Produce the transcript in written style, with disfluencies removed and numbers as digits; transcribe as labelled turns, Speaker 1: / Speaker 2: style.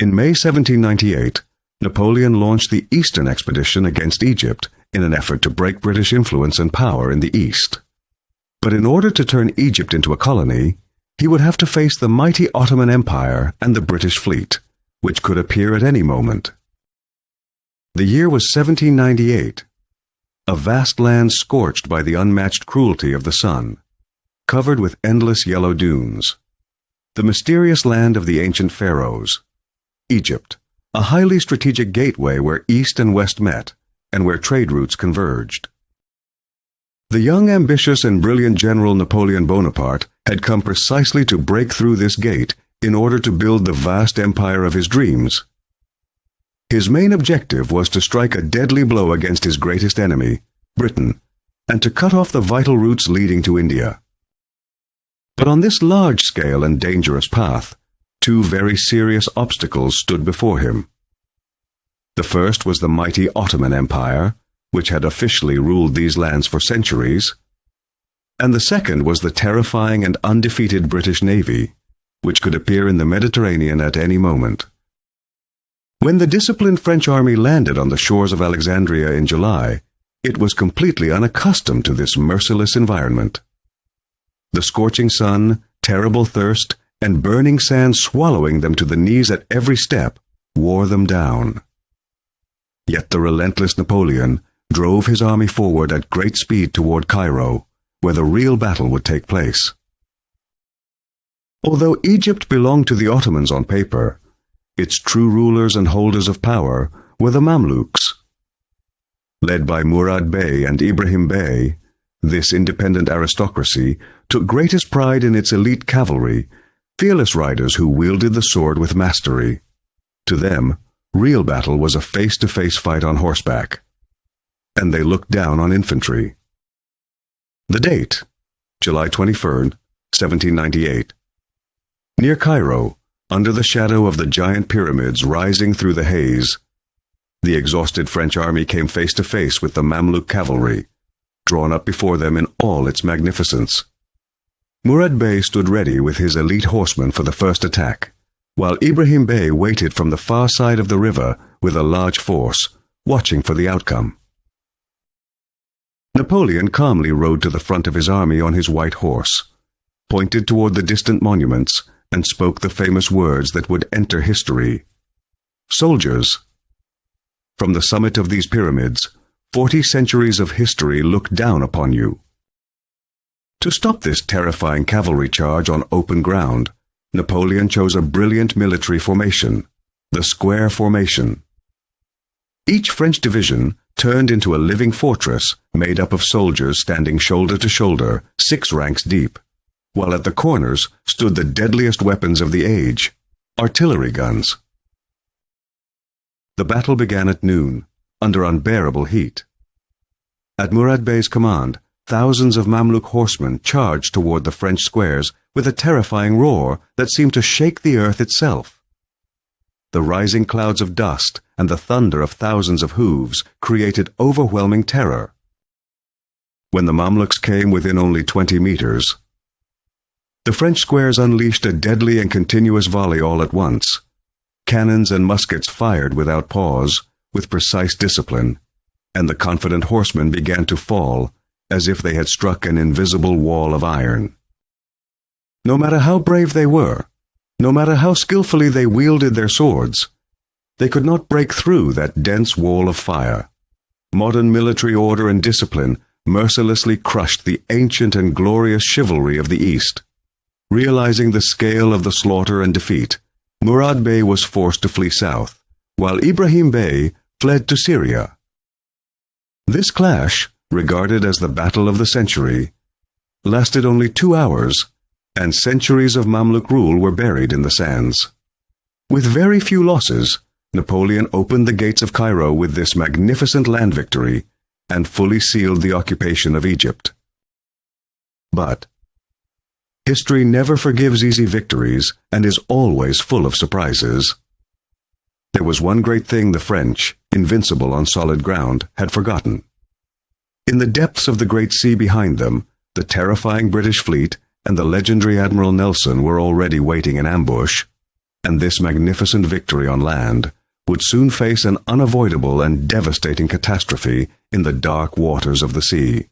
Speaker 1: In May 1798, Napoleon launched the Eastern Expedition against Egypt in an effort to break British influence and power in the East. But in order to turn Egypt into a colony, he would have to face the mighty Ottoman Empire and the British fleet, which could appear at any moment. The year was 1798, a vast land scorched by the unmatched cruelty of the sun, covered with endless yellow dunes. The mysterious land of the ancient pharaohs, Egypt, a highly strategic gateway where East and West met, and where trade routes converged. The young, ambitious, and brilliant General Napoleon Bonaparte had come precisely to break through this gate in order to build the vast empire of his dreams. His main objective was to strike a deadly blow against his greatest enemy, Britain, and to cut off the vital routes leading to India. But on this large-scale and dangerous path, two very serious obstacles stood before him. The first was the mighty Ottoman Empire, which had officially ruled these lands for centuries, and the second was the terrifying and undefeated British Navy, which could appear in the Mediterranean at any moment. When the disciplined French army landed on the shores of Alexandria in July, it was completely unaccustomed to this merciless environment. The scorching sun, terrible thirst, and burning sand swallowing them to the knees at every step wore them down. Yet the relentless Napoleon drove his army forward at great speed toward Cairo, where the real battle would take place. Although Egypt belonged to the Ottomans on paper, its true rulers and holders of power were the Mamluks. Led by Murad Bey and Ibrahim Bey, this independent aristocracy took greatest pride in its elite cavalry, fearless riders who wielded the sword with mastery. To them, real battle was a face-to-face fight on horseback, and they looked down on infantry. The date, July 23rd, 1798. Near Cairo, under the shadow of the giant pyramids rising through the haze, the exhausted French army came face to face with the Mamluk cavalry, drawn up before them in all its magnificence. Murad Bey stood ready with his elite horsemen for the first attack, while Ibrahim Bey waited from the far side of the river with a large force, watching for the outcome. Napoleon calmly rode to the front of his army on his white horse, pointed toward the distant monuments, and spoke the famous words that would enter history. "Soldiers, from the summit of these pyramids, 40 centuries of history look down upon you." To stop this terrifying cavalry charge on open ground, Napoleon chose a brilliant military formation, the square formation. Each French division turned into a living fortress made up of soldiers standing shoulder to shoulder, 6 ranks deep, while at the corners stood the deadliest weapons of the age, artillery guns. The battle began at noon, under unbearable heat. At Murad Bey's command, thousands of Mamluk horsemen charged toward the French squares with a terrifying roar that seemed to shake the earth itself. The rising clouds of dust and the thunder of thousands of hooves created overwhelming terror. When the Mamluks came within only 20 meters, the French squares unleashed a deadly and continuous volley all at once. Cannons and muskets fired without pause, with precise discipline, and the confident horsemen began to fall as if they had struck an invisible wall of iron. No matter how brave they were, no matter how skillfully they wielded their swords, they could not break through that dense wall of fire. Modern military order and discipline mercilessly crushed the ancient and glorious chivalry of the East. Realizing the scale of the slaughter and defeat, Murad Bey was forced to flee south, while Ibrahim Bey fled to Syria. This clash, regarded as the battle of the century, lasted only 2 hours, and centuries of Mamluk rule were buried in the sands. With very few losses, Napoleon opened the gates of Cairo with this magnificent land victory and fully sealed the occupation of Egypt. But history never forgives easy victories and is always full of surprises. There was one great thing the French, invincible on solid ground, had forgotten. In the depths of the great sea behind them, the terrifying British fleet and the legendary Admiral Nelson were already waiting in ambush, and this magnificent victory on land would soon face an unavoidable and devastating catastrophe in the dark waters of the sea.